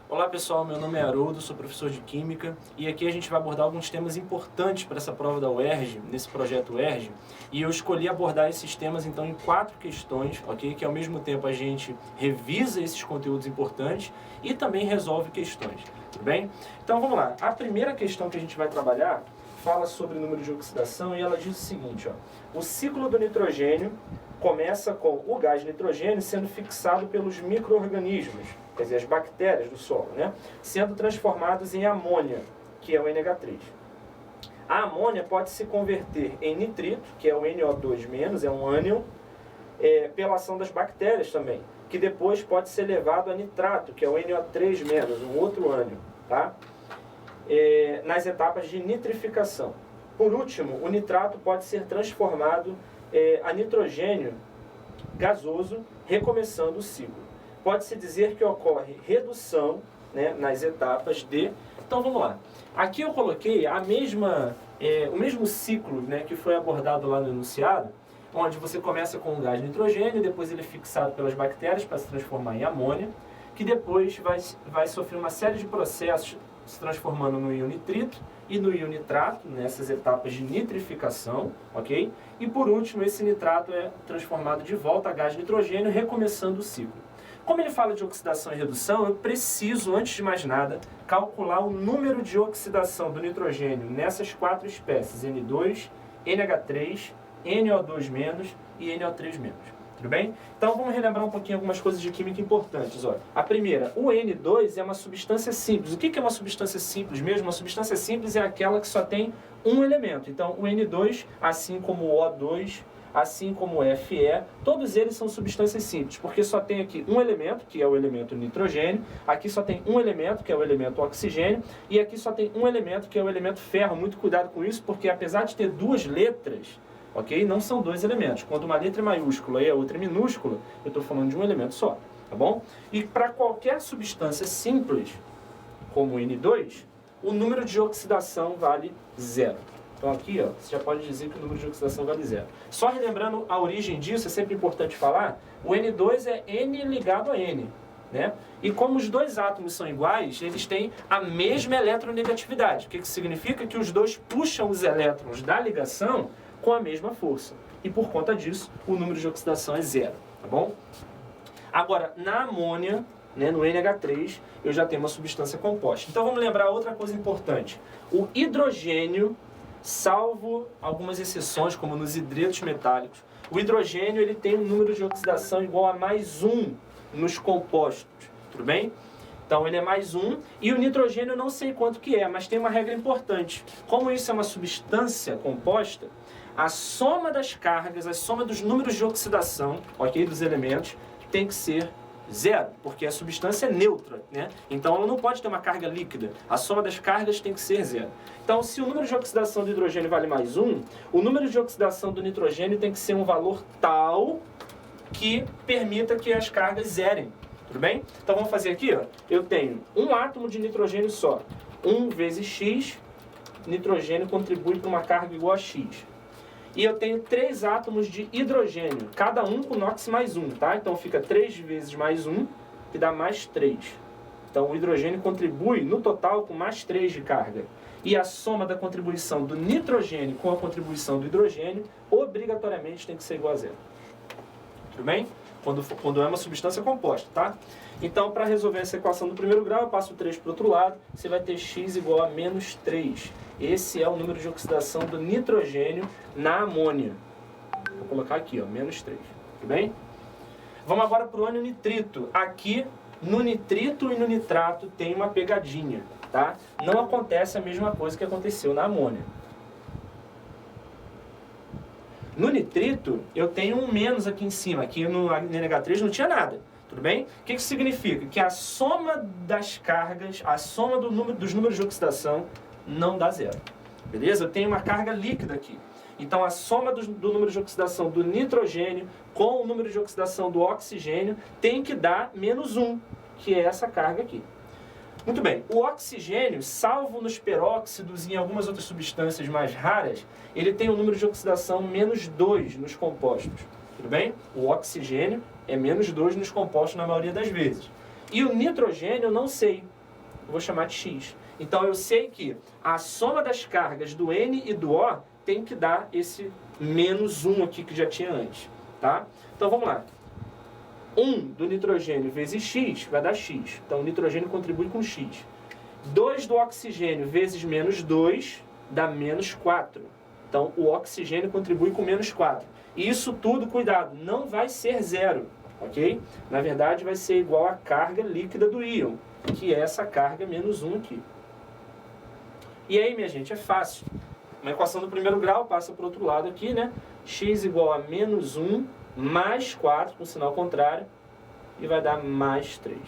Olá pessoal, meu nome é Haroldo, sou professor de Química e aqui a gente vai abordar alguns temas importantes para essa prova da UERJ, nesse projeto UERJ, e eu escolhi abordar esses temas então em 4 questões, ok? Que ao mesmo tempo a gente revisa esses conteúdos importantes e também resolve questões, tudo bem? Então vamos lá, a primeira questão que a gente vai trabalhar fala sobre o número de oxidação e ela diz o seguinte, ó: o ciclo do nitrogênio começa com o gás nitrogênio sendo fixado pelos micro-organismos, quer dizer, as bactérias do solo, né? Sendo transformados em amônia, que é o NH3. A amônia pode se converter em nitrito, que é o NO2-, é um ânion, pela ação das bactérias também, que depois pode ser levado a nitrato, que é o NO3-, um outro ânion, tá? Nas etapas de nitrificação. Por último, o nitrato pode ser transformado a nitrogênio gasoso, recomeçando o ciclo. Pode-se dizer que ocorre redução, né, nas etapas de... Então vamos lá. Aqui eu coloquei o mesmo ciclo, né, que foi abordado lá no enunciado, onde você começa com o gás nitrogênio, depois ele é fixado pelas bactérias para se transformar em amônia, que depois vai sofrer uma série de processos se transformando no íon nitrito e no íon nitrato, nessas etapas de nitrificação, ok? E por último, esse nitrato é transformado de volta a gás nitrogênio, recomeçando o ciclo. Como ele fala de oxidação e redução, eu preciso, antes de mais nada, calcular o número de oxidação do nitrogênio nessas 4 espécies, N2, NH3, NO2- e NO3-. Tudo bem? Então vamos relembrar um pouquinho algumas coisas de química importantes. Olha, a primeira, o N2 é uma substância simples. O que é uma substância simples mesmo? Uma substância simples é aquela que só tem um elemento. Então o N2, assim como o O2, assim como o Fe, todos eles são substâncias simples, porque só tem aqui um elemento, que é o elemento nitrogênio, aqui só tem um elemento, que é o elemento oxigênio, e aqui só tem um elemento, que é o elemento ferro. Muito cuidado com isso, porque apesar de ter 2 letras, ok? Não são 2 elementos. Quando uma letra é maiúscula e a outra é minúscula, eu estou falando de um elemento só, tá bom? E para qualquer substância simples, como o N2, o número de oxidação vale 0. Então aqui, ó, você já pode dizer que o número de oxidação vale 0. Só relembrando a origem disso, é sempre importante falar, o N2 é N ligado a N, né? E como os 2 átomos são iguais, eles têm a mesma eletronegatividade. O que significa? Que os dois puxam os elétrons da ligação com a mesma força. E por conta disso, o número de oxidação é 0, tá bom? Agora, na amônia, né, no NH3, eu já tenho uma substância composta. Então vamos lembrar outra coisa importante. O hidrogênio, salvo algumas exceções, como nos hidretos metálicos, o hidrogênio ele tem um número de oxidação igual a mais 1 nos compostos, tudo bem? Então ele é mais 1, e o nitrogênio eu não sei quanto que é, mas tem uma regra importante. Como isso é uma substância composta, a soma das cargas, a soma dos números de oxidação, ok, dos elementos, tem que ser 0, porque a substância é neutra, né? Então ela não pode ter uma carga líquida. A soma das cargas tem que ser 0. Então, se o número de oxidação do hidrogênio vale mais 1, o número de oxidação do nitrogênio tem que ser um valor tal que permita que as cargas zerem. Tudo bem? Então vamos fazer aqui, ó. Eu tenho um átomo de nitrogênio só. 1 vezes x, nitrogênio contribui para uma carga igual a x. E eu tenho 3 átomos de hidrogênio, cada um com NOx mais 1, tá? Então fica 3 vezes mais 1, que dá mais 3. Então o hidrogênio contribui no total com mais 3 de carga. E a soma da contribuição do nitrogênio com a contribuição do hidrogênio obrigatoriamente tem que ser igual a 0. Tudo bem? Quando é uma substância composta, tá? Então, para resolver essa equação do primeiro grau, eu passo o 3 para o outro lado, você vai ter x igual a menos 3. Esse é o número de oxidação do nitrogênio na amônia. Vou colocar aqui, ó, menos 3. Tudo bem? Vamos agora para o ânion nitrito. Aqui, no nitrito e no nitrato, tem uma pegadinha, tá? Não acontece a mesma coisa que aconteceu na amônia. No nitrito, eu tenho um menos aqui em cima. Aqui no NH3 não tinha nada. Tudo bem? O que isso significa? Que a soma das cargas, a soma dos números de oxidação não dá 0. Beleza? Eu tenho uma carga líquida aqui. Então a soma do número de oxidação do nitrogênio com o número de oxidação do oxigênio tem que dar menos 1, que é essa carga aqui. Muito bem, o oxigênio, salvo nos peróxidos e em algumas outras substâncias mais raras, ele tem um número de oxidação menos 2 nos compostos. Tudo bem? O oxigênio é menos 2 nos compostos na maioria das vezes. E o nitrogênio eu não sei. Eu vou chamar de X. Então eu sei que a soma das cargas do N e do O tem que dar esse menos 1 aqui que já tinha antes. Tá? Então vamos lá. 1 do nitrogênio vezes X vai dar X. Então o nitrogênio contribui com X. 2 do oxigênio vezes menos 2 dá menos 4. Então o oxigênio contribui com menos 4. E isso tudo, cuidado, não vai ser zero. Ok? Na verdade vai ser igual à carga líquida do íon, que é essa carga menos 1 aqui. E aí, minha gente, é fácil. Uma equação do primeiro grau passa para o outro lado aqui, né? X igual a menos 1 mais 4, com sinal contrário, e vai dar mais 3.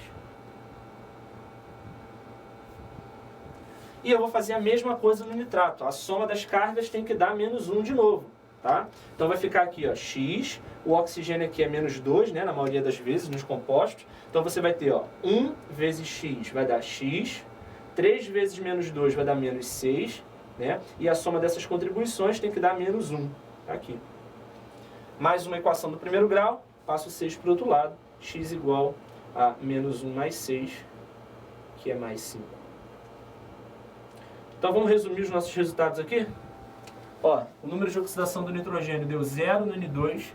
E eu vou fazer a mesma coisa no nitrato. A soma das cargas tem que dar menos 1 de novo. Tá? Então vai ficar aqui, ó, X, o oxigênio aqui é menos 2, né, na maioria das vezes, nos compostos. Então você vai ter, ó, 1 vezes X vai dar X, 3 vezes menos 2 vai dar menos 6, né? E a soma dessas contribuições tem que dar menos 1, tá aqui. Mais uma equação do primeiro grau, passo o 6 para o outro lado, X igual a menos 1 mais 6, que é mais 5. Então vamos resumir os nossos resultados aqui? Ó, o número de oxidação do nitrogênio deu 0 no N2,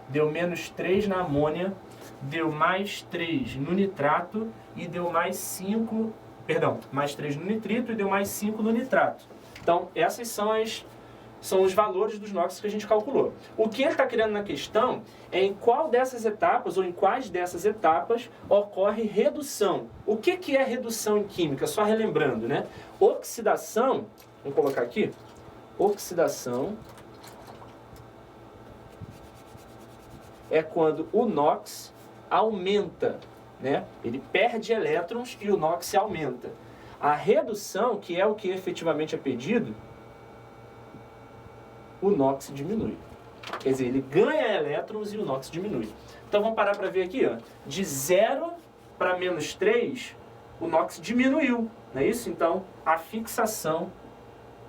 deu menos 3 na amônia, deu mais 3 no nitrato e deu mais 5, mais 3 no nitrito e deu mais 5 no nitrato. Então, essas são os valores dos NOx que a gente calculou. O que ele está querendo na questão é em qual dessas etapas ou em quais dessas etapas ocorre redução. O que é redução em química? Só relembrando, né? Oxidação, vamos colocar aqui. Oxidação é quando o NOx aumenta, né? Ele perde elétrons e o NOx aumenta. A redução, que é o que efetivamente é pedido, o NOx diminui. Quer dizer, ele ganha elétrons e o NOx diminui. Então vamos parar para ver aqui, ó. De 0 para menos 3, o NOx diminuiu, não é isso? Então a fixação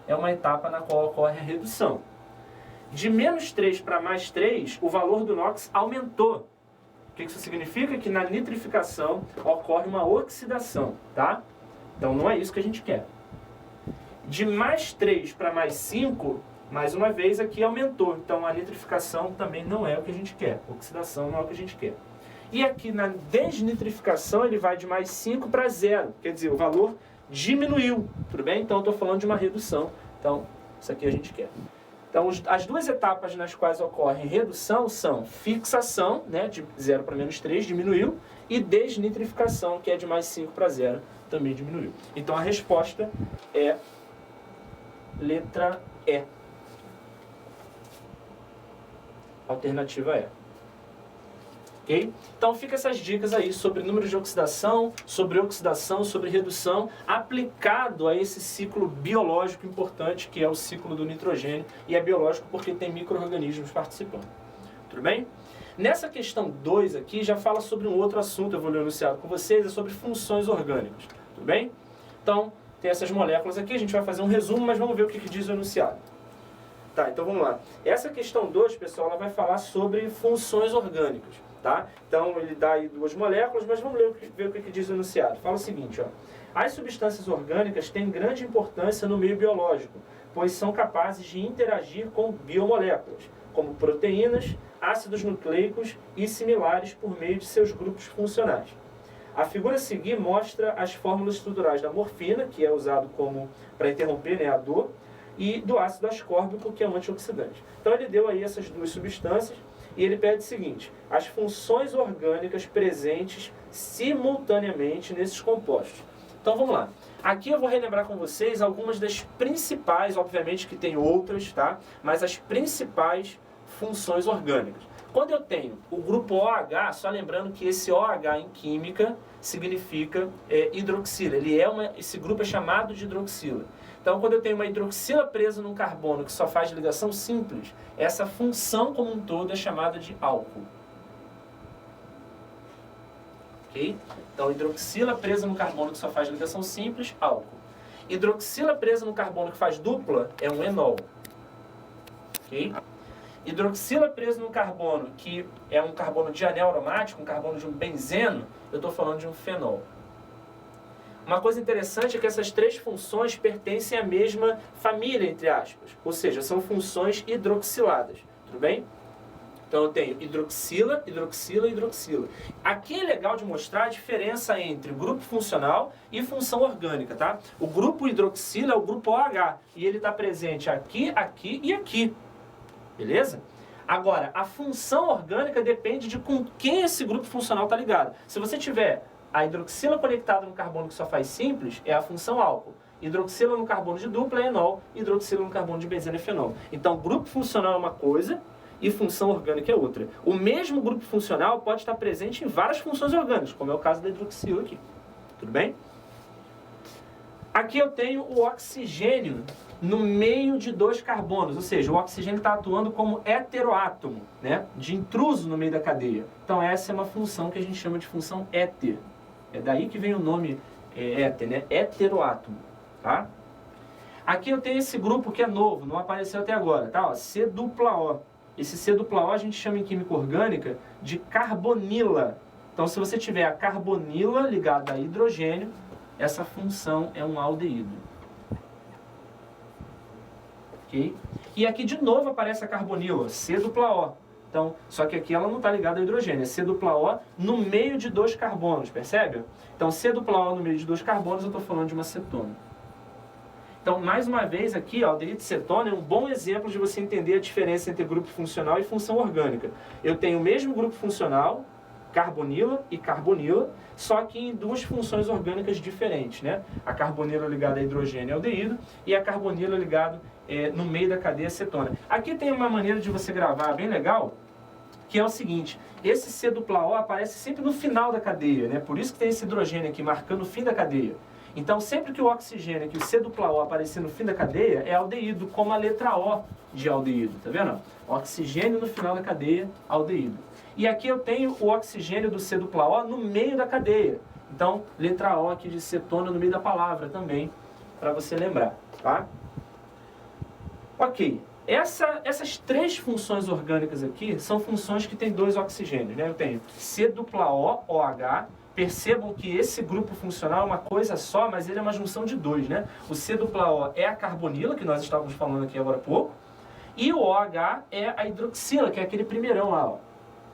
é uma etapa na qual ocorre a redução. De menos 3 para mais 3, o valor do NOx aumentou. O que isso significa? Que na nitrificação ocorre uma oxidação, tá? Então não é isso que a gente quer. De mais 3 para mais 5, mais uma vez aqui aumentou. Então a nitrificação também não é o que a gente quer. Oxidação não é o que a gente quer. E aqui na desnitrificação ele vai de mais 5 para 0. Quer dizer, o valor diminuiu, tudo bem? Então eu estou falando de uma redução. Então, isso aqui a gente quer. Então, as duas etapas nas quais ocorre redução são fixação, né, de 0 para menos 3, diminuiu, e desnitrificação, que é de mais 5 para 0, também diminuiu. Então, a resposta é letra E. Alternativa E. Okay? Então fica essas dicas aí sobre número de oxidação, sobre redução, aplicado a esse ciclo biológico importante que é o ciclo do nitrogênio, e é biológico porque tem micro-organismos participando. Tudo bem? Nessa questão 2 aqui já fala sobre um outro assunto, eu vou ler o enunciado com vocês, é sobre funções orgânicas. Tudo bem? Então tem essas moléculas aqui, a gente vai fazer um resumo, mas vamos ver o que diz o enunciado. Tá, então vamos lá. Essa questão 2, pessoal, ela vai falar sobre funções orgânicas. Tá? Então ele dá aí duas moléculas, mas vamos ver o que diz o enunciado. Fala o seguinte, ó. As substâncias orgânicas têm grande importância no meio biológico, pois são capazes de interagir com biomoléculas, como proteínas, ácidos nucleicos e similares por meio de seus grupos funcionais. A figura a seguir mostra as fórmulas estruturais da morfina, que é usado para interromper, né, a dor, e do ácido ascórbico, que é um antioxidante. Então ele deu aí essas duas substâncias. E ele pede o seguinte: as funções orgânicas presentes simultaneamente nesses compostos. Então vamos lá. Aqui eu vou relembrar com vocês algumas das principais, obviamente que tem outras, tá? Mas as principais funções orgânicas. Quando eu tenho o grupo OH, só lembrando que esse OH em química significa hidroxila. Esse grupo é chamado de hidroxila. Então, quando eu tenho uma hidroxila presa num carbono que só faz ligação simples, essa função como um todo é chamada de álcool. Ok? Então, hidroxila presa no carbono que só faz ligação simples, álcool. Hidroxila presa no carbono que faz dupla é um enol. Ok? Hidroxila preso no carbono, que é um carbono de anel aromático, um carbono de um benzeno, eu estou falando de um fenol. Uma coisa interessante é que essas três funções pertencem à mesma família, entre aspas. Ou seja, são funções hidroxiladas. Tudo bem? Então eu tenho hidroxila, hidroxila, hidroxila. Aqui é legal de mostrar a diferença entre grupo funcional e função orgânica, tá? O grupo hidroxila é o grupo OH. E ele está presente aqui, aqui e aqui. Beleza? Agora, a função orgânica depende de com quem esse grupo funcional está ligado. Se você tiver a hidroxila conectada no carbono que só faz simples, é a função álcool. Hidroxila no carbono de dupla é enol, hidroxila no carbono de benzeno é fenol. Então, grupo funcional é uma coisa e função orgânica é outra. O mesmo grupo funcional pode estar presente em várias funções orgânicas, como é o caso da hidroxila aqui. Tudo bem? Aqui eu tenho o oxigênio no meio de dois carbonos, ou seja, o oxigênio está atuando como heteroátomo, né, de intruso no meio da cadeia. Então essa é uma função que a gente chama de função éter. É daí que vem o nome éter, né, heteroátomo, tá? Aqui eu tenho esse grupo que é novo, não apareceu até agora, tá? Ó, C-dupla-O. Esse C-dupla-O a gente chama em química orgânica de carbonila. Então se você tiver a carbonila ligada a hidrogênio, essa função é um aldeído. Ok? E aqui de novo aparece a carbonila, C-dupla-O. Então, só que aqui ela não está ligada ao hidrogênio, é C-dupla-O no meio de dois carbonos, percebe? Então, C-dupla-O no meio de dois carbonos, eu estou falando de uma cetona. Então, mais uma vez aqui, ó, aldeído de cetona é um bom exemplo de você entender a diferença entre grupo funcional e função orgânica. Eu tenho o mesmo grupo funcional, carbonila e carbonila, só que em duas funções orgânicas diferentes, né? A carbonila ligada a hidrogênio é aldeído e a carbonila ligada no meio da cadeia cetona. Aqui tem uma maneira de você gravar bem legal, que é o seguinte: esse C-dupla-O aparece sempre no final da cadeia, né? Por isso que tem esse hidrogênio aqui marcando o fim da cadeia. Então, sempre que o oxigênio, que o C-dupla-O aparecer no fim da cadeia, é aldeído, como a letra O de aldeído, tá vendo? Oxigênio no final da cadeia, aldeído. E aqui eu tenho o oxigênio do C-dupla-O no meio da cadeia. Então, letra O aqui de cetona no meio da palavra também, para você lembrar, tá? Ok. Essas três funções orgânicas aqui são funções que têm dois oxigênios, né? Eu tenho C-dupla-O, OH. Percebam que esse grupo funcional é uma coisa só, mas ele é uma junção de dois, né? O C-dupla-O é a carbonila, que nós estávamos falando aqui agora há pouco, e o OH é a hidroxila, que é aquele primeirão lá, ó.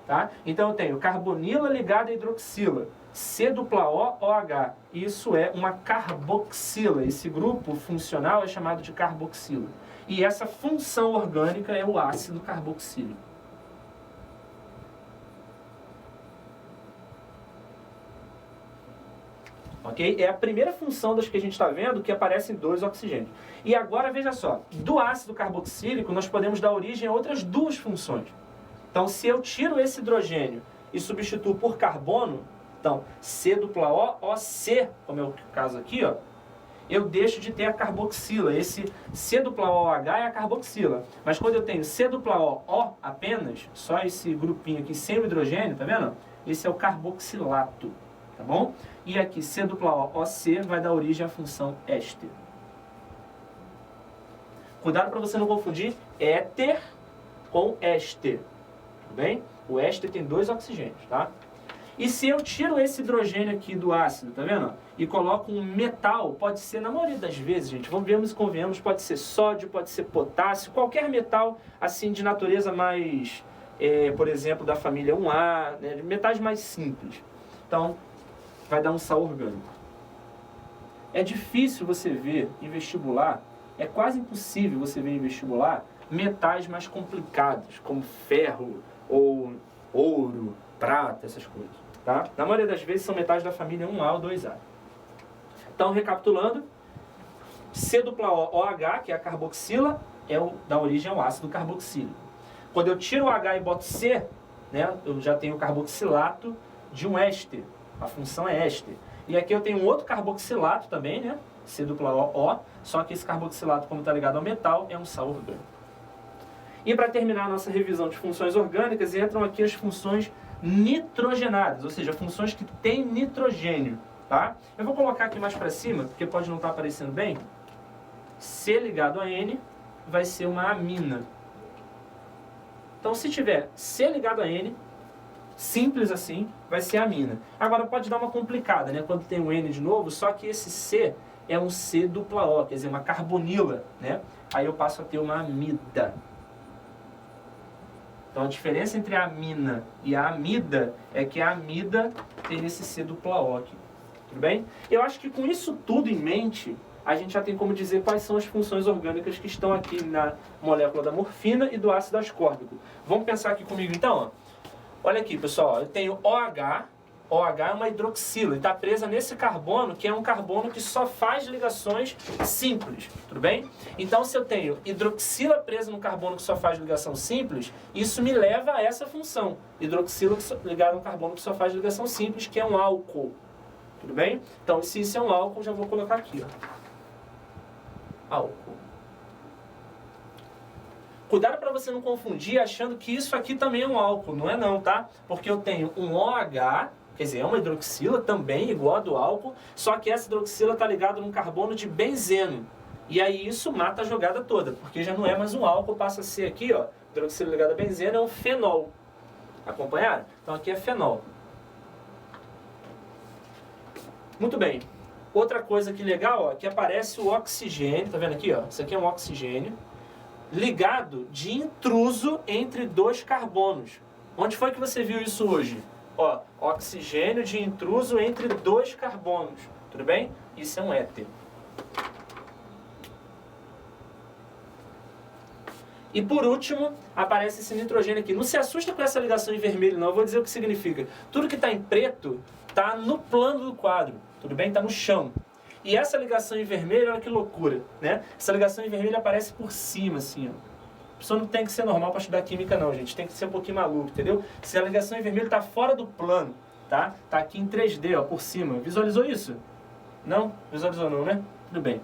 Tá? Então eu tenho carbonila ligada a hidroxila, C-dupla-O, OH. Isso é uma carboxila. Esse grupo funcional é chamado de carboxila. E essa função orgânica é o ácido carboxílico. Ok? É a primeira função das que a gente está vendo que aparecem dois oxigênios. E agora, veja só, do ácido carboxílico nós podemos dar origem a outras duas funções. Então, se eu tiro esse hidrogênio e substituo por carbono, então, C-dupla-O, OC, como é o caso aqui, ó, eu deixo de ter a carboxila. Esse C-dupla-OH é a carboxila. Mas quando eu tenho C-dupla-O apenas, só esse grupinho aqui sem o hidrogênio, tá vendo? Esse é o carboxilato, tá bom? E aqui, C-dupla-O-OC vai dar origem à função éster. Cuidado para você não confundir éter com éster. Tudo bem? O éster tem dois oxigênios, tá? E se eu tiro esse hidrogênio aqui do ácido, tá vendo? E coloco um metal, pode ser, na maioria das vezes, gente, vamos e convenhamos, pode ser sódio, pode ser potássio, qualquer metal, assim, de natureza mais, por exemplo, da família 1A, né, metais mais simples. Então, vai dar um sal orgânico. É difícil você ver em vestibular, é quase impossível você ver em vestibular metais mais complicados, como ferro ou ouro, prata, essas coisas. Tá? Na maioria das vezes são metais da família 1A ou 2A. Então, recapitulando, C-dupla-O-OH, que é a carboxila, dá origem ao ácido carboxílico. Quando eu tiro o H e boto C, né, eu já tenho o carboxilato de um éster. A função é éster. E aqui eu tenho um outro carboxilato também, né, C-dupla-O, só que esse carboxilato, como está ligado ao metal, é um sal orgânico. E para terminar a nossa revisão de funções orgânicas, entram aqui as funções nitrogenadas, ou seja, funções que têm nitrogênio, tá? Eu vou colocar aqui mais para cima, porque pode não estar aparecendo bem. C ligado a N vai ser uma amina. Então, se tiver C ligado a N, simples assim, vai ser amina. Agora, pode dar uma complicada, né? Quando tem o N de novo, só que esse C é um C dupla O, quer dizer, uma carbonila, né? Aí eu passo a ter uma amida. Então, a diferença entre a amina e a amida é que a amida tem esse C dupla O aqui. Tudo bem? Eu acho que com isso tudo em mente, a gente já tem como dizer quais são as funções orgânicas que estão aqui na molécula da morfina e do ácido ascórbico. Vamos pensar aqui comigo então, ó. Olha aqui, pessoal, eu tenho OH. OH é uma hidroxila e está presa nesse carbono, que é um carbono que só faz ligações simples, tudo bem? Então, se eu tenho hidroxila presa no carbono que só faz ligação simples, isso me leva a essa função. Hidroxila ligada no carbono que só faz ligação simples, que é um álcool, tudo bem? Então, se isso é um álcool, já vou colocar aqui, ó. Álcool. Cuidado para você não confundir achando que isso aqui também é um álcool, não é não, tá? Porque eu tenho um OH, quer dizer, é uma hidroxila também igual a do álcool, só que essa hidroxila está ligada num carbono de benzeno. E aí isso mata a jogada toda, porque já não é mais um álcool, passa a ser aqui, ó, hidroxila ligada a benzeno é um fenol. Acompanharam? Então aqui é fenol. Muito bem. Outra coisa que legal, ó, que aparece o oxigênio, tá vendo aqui, ó? Isso aqui é um oxigênio ligado de intruso entre dois carbonos. Onde foi que você viu isso hoje? Ó, oxigênio de intruso entre dois carbonos. Tudo bem? Isso é um éter. E por último, aparece esse nitrogênio aqui. Não se assusta com essa ligação em vermelho, não. Eu vou dizer o que significa. Tudo que está em preto está no plano do quadro. Tudo bem? Está no chão. E essa ligação em vermelho, olha que loucura, né? Essa ligação em vermelho aparece por cima, assim, ó. A pessoa não tem que ser normal para estudar química, não, gente. Tem que ser um pouquinho maluco, entendeu? Se a ligação em vermelho está fora do plano, tá? Tá aqui em 3D, ó, por cima. Visualizou isso? Não? Visualizou não, né? Tudo bem.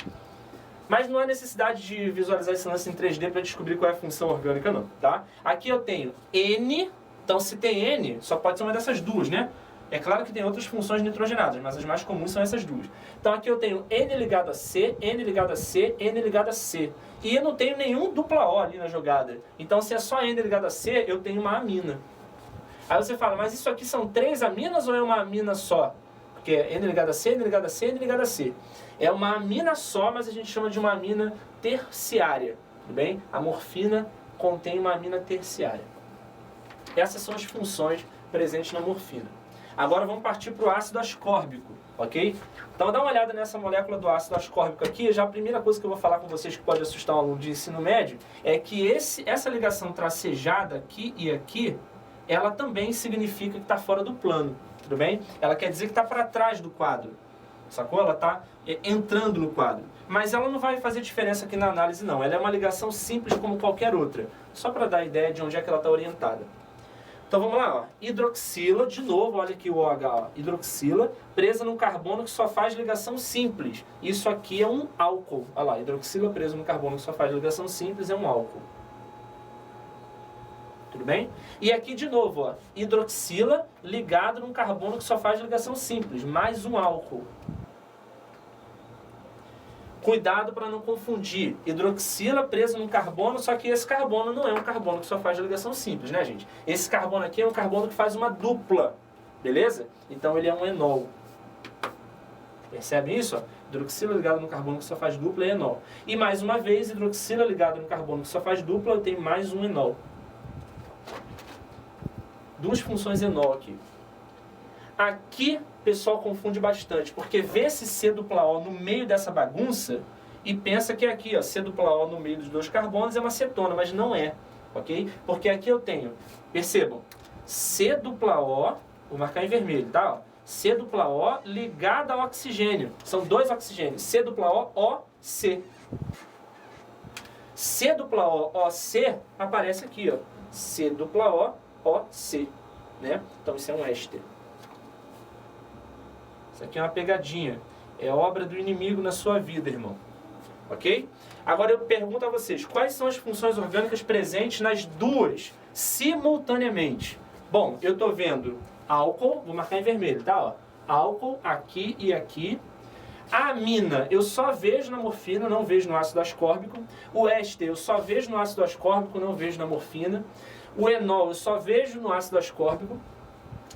Mas não há necessidade de visualizar esse lance em 3D para descobrir qual é a função orgânica, não, tá? Aqui eu tenho N. Então, se tem N, só pode ser uma dessas duas, né? É claro que tem outras funções nitrogenadas, mas as mais comuns são essas duas. Então aqui eu tenho N ligado a C, N ligado a C, N ligado a C. E eu não tenho nenhum dupla O ali na jogada. Então se é só N ligado a C, eu tenho uma amina. Aí você fala, mas isso aqui são 3 aminas ou é uma amina só? Porque é N ligado a C, N ligado a C, N ligado a C. É uma amina só, mas a gente chama de uma amina terciária. Tudo bem? A morfina contém uma amina terciária. Essas são as funções presentes na morfina. Agora vamos partir para o ácido ascórbico, ok? Então dá uma olhada nessa molécula do ácido ascórbico aqui. Já a primeira coisa que eu vou falar com vocês que pode assustar um aluno de ensino médio é que essa ligação tracejada aqui e aqui, ela também significa que está fora do plano, tudo bem? Ela quer dizer que está para trás do quadro, sacou? Ela está entrando no quadro. Mas ela não vai fazer diferença aqui na análise, não. Ela é uma ligação simples como qualquer outra, só para dar ideia de onde é que ela está orientada. Então vamos lá, ó. Hidroxila, de novo, olha aqui o OH, ó. Hidroxila, presa num carbono que só faz ligação simples. Isso aqui é um álcool. Olha lá, hidroxila presa num carbono que só faz ligação simples é um álcool. Tudo bem? E aqui de novo, ó. Hidroxila ligado num carbono que só faz ligação simples, mais um álcool. Cuidado para não confundir. Hidroxila presa num carbono, só que esse carbono não é um carbono que só faz ligação simples, né, gente? Esse carbono aqui é um carbono que faz uma dupla, beleza? Então ele é um enol. Percebe isso? Ó? Hidroxila ligada no carbono que só faz dupla é enol. E mais uma vez, hidroxila ligada no carbono que só faz dupla, eu tenho mais um enol. Duas funções enol aqui. Aqui o pessoal confunde bastante, porque vê esse C dupla O no meio dessa bagunça e pensa que aqui, ó, C dupla O no meio dos dois carbonos é uma cetona, mas não é, ok? Porque aqui eu tenho, percebam, C dupla O, vou marcar em vermelho, tá? Ó, C dupla O ligada ao oxigênio, são dois oxigênios, C dupla O, O, C. C dupla O, O, C aparece aqui, ó, C dupla O, O, C, né? Então isso é um éster. Isso aqui é uma pegadinha. É obra do inimigo na sua vida, irmão. Ok? Agora eu pergunto a vocês, quais são as funções orgânicas presentes nas duas, simultaneamente? Bom, eu estou vendo álcool, vou marcar em vermelho, tá? Ó, álcool aqui e aqui. A amina eu só vejo na morfina, não vejo no ácido ascórbico. O éster eu só vejo no ácido ascórbico, não vejo na morfina. O enol eu só vejo no ácido ascórbico,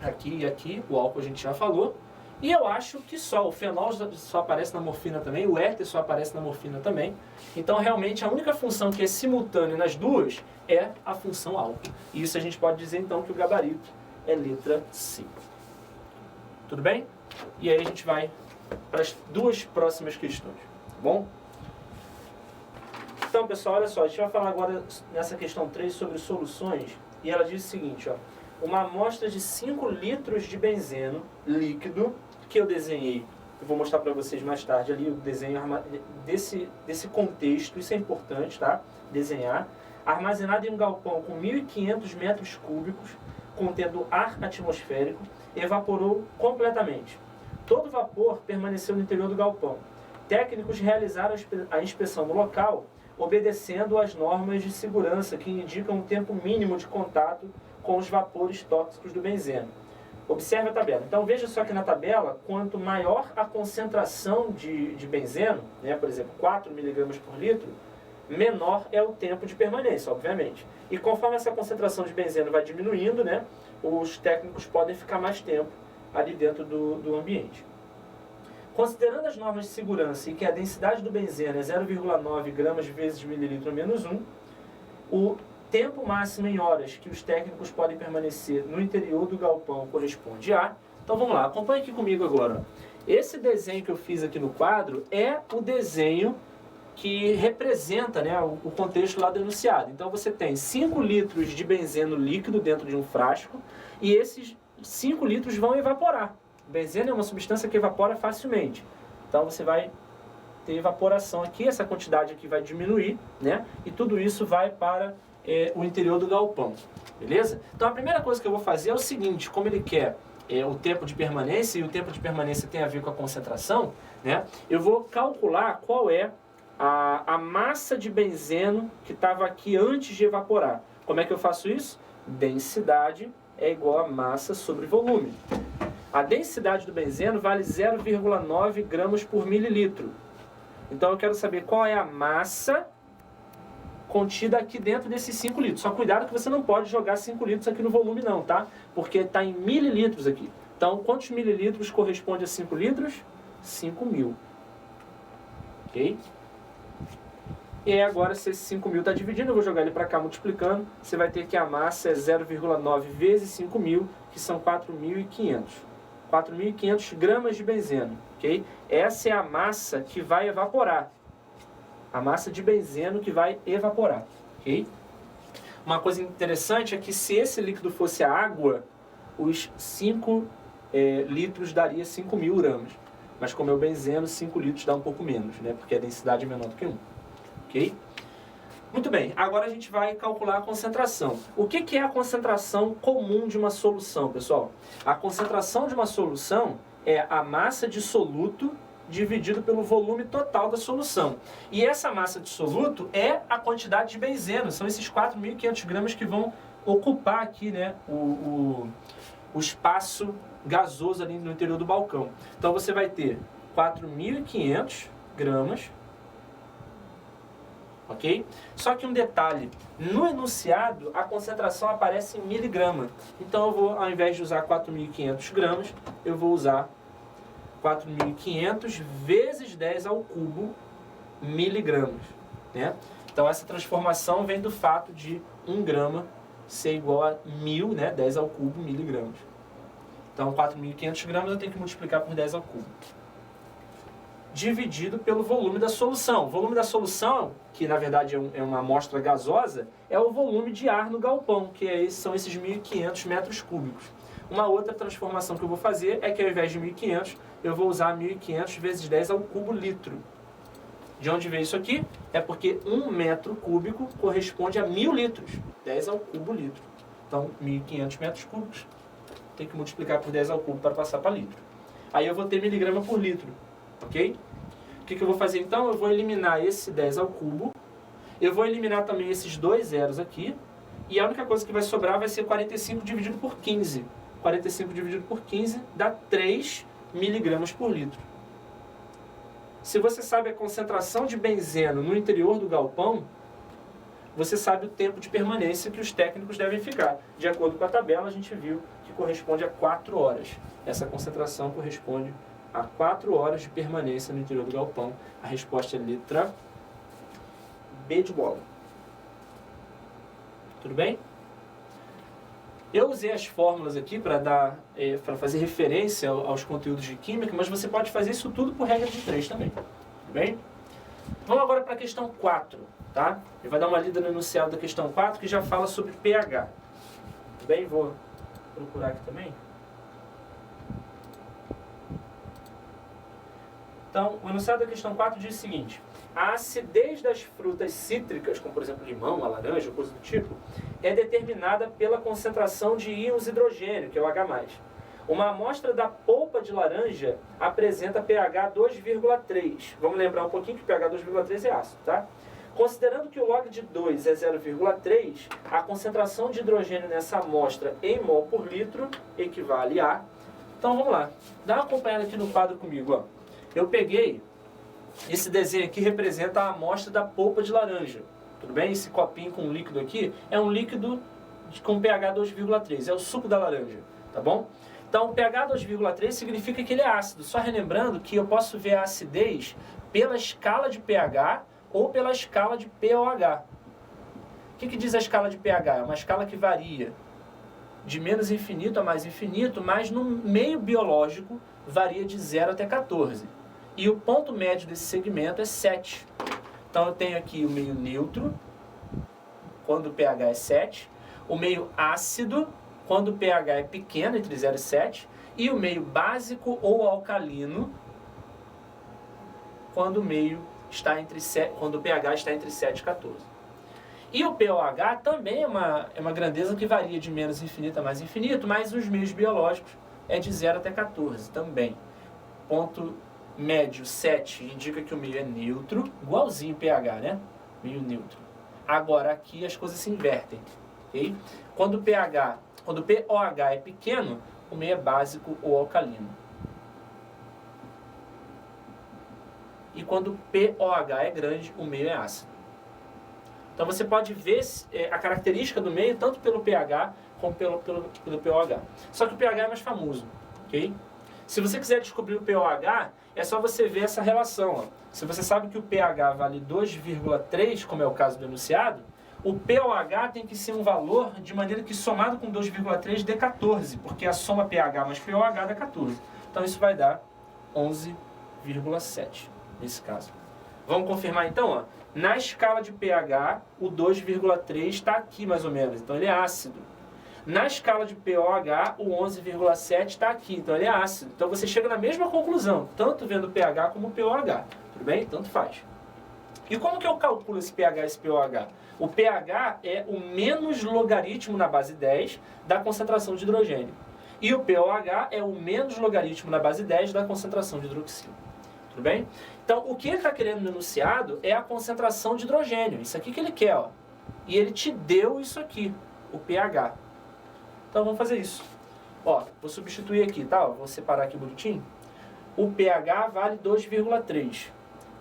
aqui e aqui, o álcool a gente já falou. E eu acho que só, o fenol só aparece na morfina também, o éter só aparece na morfina também. Então, realmente, a única função que é simultânea nas duas é a função álcool. E isso a gente pode dizer, então, que o gabarito é letra C. Tudo bem? E aí a gente vai para as duas próximas questões, tá bom? Então, pessoal, olha só, a gente vai falar agora nessa questão 3 sobre soluções. E ela diz o seguinte, ó. Uma amostra de 5 litros de benzeno líquido, que eu desenhei, eu vou mostrar para vocês mais tarde ali o desenho desse contexto, isso é importante, tá? Desenhar. Armazenado em um galpão com 1.500 metros cúbicos, contendo ar atmosférico, evaporou completamente. Todo o vapor permaneceu no interior do galpão. Técnicos realizaram a inspeção no local, obedecendo às normas de segurança que indicam um tempo mínimo de contato com os vapores tóxicos do benzeno. Observe a tabela. Então veja só que na tabela, quanto maior a concentração de benzeno, né, por exemplo, 4 mg por litro, menor é o tempo de permanência, obviamente. E conforme essa concentração de benzeno vai diminuindo, né, os técnicos podem ficar mais tempo ali dentro do ambiente. Considerando as normas de segurança e que a densidade do benzeno é 0,9 gramas vezes mililitro menos 1, o tempo máximo em horas que os técnicos podem permanecer no interior do galpão corresponde a... Então vamos lá, acompanhe aqui comigo agora. Esse desenho que eu fiz aqui no quadro é o desenho que representa, né, o contexto lá do enunciado. Então você tem 5 litros de benzeno líquido dentro de um frasco e esses 5 litros vão evaporar. O benzeno é uma substância que evapora facilmente. Então você vai ter evaporação aqui, essa quantidade aqui vai diminuir, né? E tudo isso vai para o interior do galpão, beleza? Então a primeira coisa que eu vou fazer é o seguinte, como ele quer o tempo de permanência, e o tempo de permanência tem a ver com a concentração, né? Eu vou calcular qual é a massa de benzeno que estava aqui antes de evaporar. Como é que eu faço isso? Densidade é igual a massa sobre volume. A densidade do benzeno vale 0,9 gramas por mililitro. Então eu quero saber qual é a massa contida aqui dentro desses 5 litros. Só cuidado que você não pode jogar 5 litros aqui no volume não, tá? Porque está em mililitros aqui. Então, quantos mililitros corresponde a 5 litros? 5.000. Ok? E aí agora, se esse 5.000 está dividindo, eu vou jogar ele para cá multiplicando. Você vai ter que a massa é 0,9 vezes 5.000, que são 4.500. 4.500 gramas de benzeno, ok? Essa é a massa que vai evaporar. A massa de benzeno que vai evaporar, ok? Uma coisa interessante é que se esse líquido fosse a água, os 5 litros daria 5.000 gramas. Mas como é o benzeno, 5 litros dá um pouco menos, né? Porque a densidade é menor do que 1, ok? Muito bem, agora a gente vai calcular a concentração. O que é a concentração comum de uma solução, pessoal? A concentração de uma solução é a massa de soluto dividido pelo volume total da solução. E essa massa de soluto é a quantidade de benzeno. São esses 4.500 gramas que vão ocupar aqui, né, o espaço gasoso ali no interior do balcão. Então você vai ter 4.500 gramas, ok? Só que um detalhe, no enunciado a concentração aparece em miligrama. Então eu vou, ao invés de usar 4.500 gramas, eu vou usar 4.500 vezes 10 ao cubo miligramas, né? Então essa transformação vem do fato de 1 grama ser igual a 1.000, né? 10 ao cubo miligramas. Então 4.500 gramas eu tenho que multiplicar por 10 ao cubo. Dividido pelo volume da solução. O volume da solução, que na verdade é uma amostra gasosa, é o volume de ar no galpão, que são esses 1.500 metros cúbicos. Uma outra transformação que eu vou fazer é que ao invés de 1.500, eu vou usar 1.500 vezes 10 ao cubo litro. De onde veio isso aqui? É porque 1 metro cúbico corresponde a 1.000 litros. 10 ao cubo litro. Então, 1.500 metros cúbicos, tem que multiplicar por 10 ao cubo para passar para litro. Aí eu vou ter miligrama por litro. Ok? O que eu vou fazer então? Eu vou eliminar esse 10 ao cubo. Eu vou eliminar também esses 2 zeros aqui. E a única coisa que vai sobrar vai ser 45 dividido por 15. 45 dividido por 15 dá 3 miligramas por litro. Se você sabe a concentração de benzeno no interior do galpão, você sabe o tempo de permanência que os técnicos devem ficar. De acordo com a tabela, a gente viu que corresponde a 4 horas. Essa concentração corresponde a 4 horas de permanência no interior do galpão. A resposta é letra B de bola. Tudo bem? Eu usei as fórmulas aqui para fazer referência aos conteúdos de química, mas você pode fazer isso tudo por regra de 3 também. Tudo bem? Vamos agora para a questão 4, tá? Ele vai dar uma lida no enunciado da questão 4, que já fala sobre pH. Tudo bem? Vou procurar aqui também. Então, o enunciado da questão 4 diz o seguinte: a acidez das frutas cítricas, como por exemplo limão, a laranja, coisa do tipo, é determinada pela concentração de íons hidrogênio, que é o H+. Uma amostra da polpa de laranja apresenta pH 2,3. Vamos lembrar um pouquinho que o pH 2,3 é ácido, tá? Considerando que o log de 2 é 0,3, a concentração de hidrogênio nessa amostra em mol por litro equivale a... Então vamos lá, dá uma acompanhada aqui no quadro comigo, ó. Eu peguei, esse desenho aqui representa a amostra da polpa de laranja, tudo bem? Esse copinho com líquido aqui é um líquido com pH 2,3, é o suco da laranja, tá bom? Então, o pH 2,3 significa que ele é ácido. Só relembrando que eu posso ver a acidez pela escala de pH ou pela escala de pOH. O que diz a escala de pH? É uma escala que varia de menos infinito a mais infinito, mas no meio biológico varia de 0 até 14. E o ponto médio desse segmento é 7. Então, eu tenho aqui o meio neutro, quando o pH é 7. O meio ácido, quando o pH é pequeno, entre 0 e 7, e o meio básico ou alcalino, quando o pH está entre 7 e 14. E o pOH também é uma grandeza que varia de menos infinito a mais infinito, mas os meios biológicos é de 0 até 14 também. Ponto médio 7 indica que o meio é neutro, igualzinho o pH, né? Meio neutro. Agora aqui as coisas se invertem, ok? Quando o pOH é pequeno, o meio é básico ou alcalino. E quando o pOH é grande, o meio é ácido. Então você pode ver a característica do meio tanto pelo pH como pelo pOH. Só que o pH é mais famoso, ok? Se você quiser descobrir o pOH, é só você ver essa relação. Ó. Se você sabe que o pH vale 2,3, como é o caso do enunciado, o pOH tem que ser um valor de maneira que somado com 2,3 dê 14, porque a soma pH mais pOH dá 14. Então isso vai dar 11,7 nesse caso. Vamos confirmar então? Ó. Na escala de pH, o 2,3 está aqui mais ou menos, então ele é ácido. Na escala de pOH, o 11,7 está aqui, então ele é ácido. Então você chega na mesma conclusão, tanto vendo o pH como o pOH. Tudo bem? Tanto faz. E como que eu calculo esse pH e esse pOH? O pH é o menos logaritmo na base 10 da concentração de hidrogênio. E o pOH é o menos logaritmo na base 10 da concentração de hidroxilo. Tudo bem? Então, o que ele está querendo no enunciado é a concentração de hidrogênio. Isso aqui que ele quer, ó. E ele te deu isso aqui, o pH. Então, vamos fazer isso. Ó, vou substituir aqui, tá? Vou separar aqui bonitinho. O pH vale 2,3.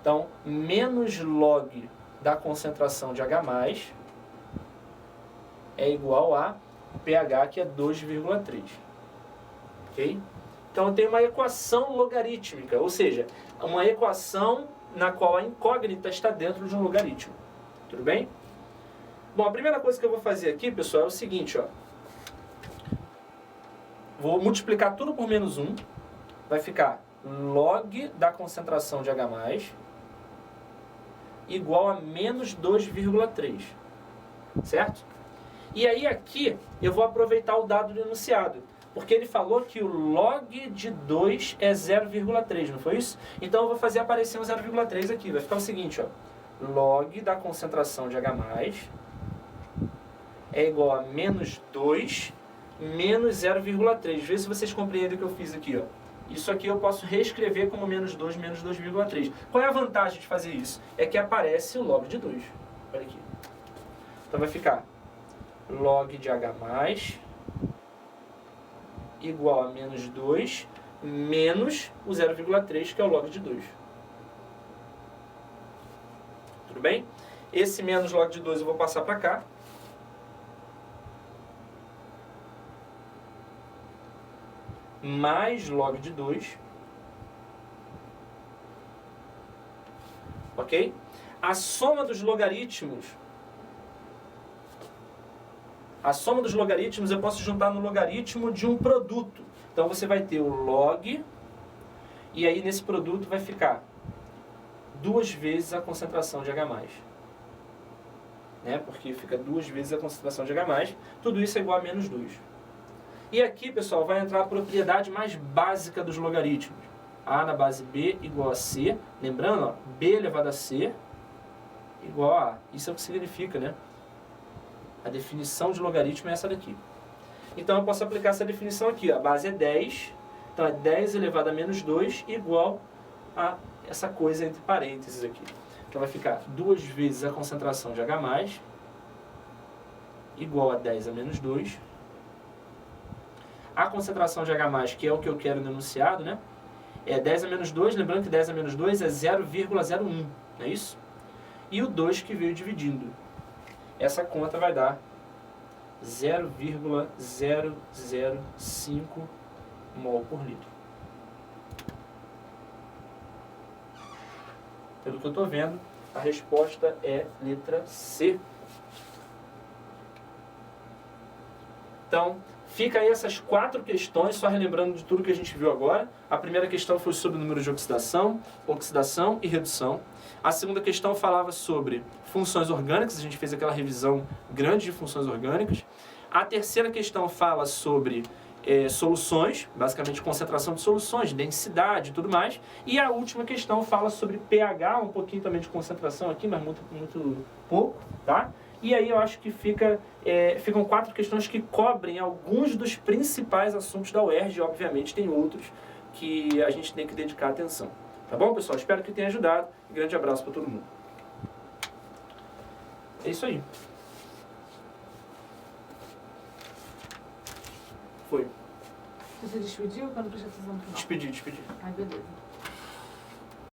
Então, menos log da concentração de H+, é igual a pH, que é 2,3. Ok? Então, eu tenho uma equação logarítmica, ou seja, uma equação na qual a incógnita está dentro de um logaritmo. Tudo bem? Bom, a primeira coisa que eu vou fazer aqui, pessoal, é o seguinte, ó. Vou multiplicar tudo por menos 1. Vai ficar log da concentração de H+, igual a menos 2,3. Certo? E aí aqui eu vou aproveitar o dado do enunciado. Porque ele falou que o log de 2 é 0,3, não foi isso? Então eu vou fazer aparecer um 0,3 aqui. Vai ficar o seguinte, ó. Log da concentração de H+, é igual a menos 2 menos 0,3. Vê se vocês compreendem o que eu fiz aqui, ó. Isso aqui eu posso reescrever como menos 2 menos 2,3. Qual é a vantagem de fazer isso? É que aparece o log de 2. Olha aqui. Então vai ficar log de H+, igual a menos 2 menos o 0,3, que é o log de 2. Tudo bem? Esse menos log de 2 eu vou passar para cá. Mais log de 2. Ok? A soma dos logaritmos eu posso juntar no logaritmo de um produto. Então você vai ter o log, e aí nesse produto vai ficar 2 vezes a concentração de H+. Né? Porque fica 2 vezes a concentração de H+. Tudo isso é igual a menos 2. E aqui, pessoal, vai entrar a propriedade mais básica dos logaritmos. A na base B igual a C. Lembrando, ó, B elevado a C igual a A. Isso é o que significa, né? A definição de logaritmo é essa daqui. Então eu posso aplicar essa definição aqui. Ó. A base é 10. Então é 10 elevado a menos 2 igual a essa coisa entre parênteses aqui. Então vai ficar 2 vezes a concentração de H+, igual a 10 a menos 2. A concentração de H+, que é o que eu quero no enunciado, né? É 10 a menos 2, lembrando que 10 a menos 2 é 0,01, não é isso? E o 2 que veio dividindo. Essa conta vai dar 0,005 mol por litro. Pelo que eu estou vendo, a resposta é letra C. Então, fica aí essas 4 questões, só relembrando de tudo que a gente viu agora. A primeira questão foi sobre o número de oxidação e redução. A segunda questão falava sobre funções orgânicas, a gente fez aquela revisão grande de funções orgânicas. A terceira questão fala sobre soluções, basicamente concentração de soluções, densidade e tudo mais. E a última questão fala sobre pH, um pouquinho também de concentração aqui, mas muito pouco, tá? E aí eu acho que ficam 4 questões que cobrem alguns dos principais assuntos da UERJ, e obviamente tem outros que a gente tem que dedicar atenção. Tá bom, pessoal? Espero que tenha ajudado. Um grande abraço para todo mundo. É isso aí. Foi. Você despediu para não prestar atenção no final? Despedi. Ai, beleza.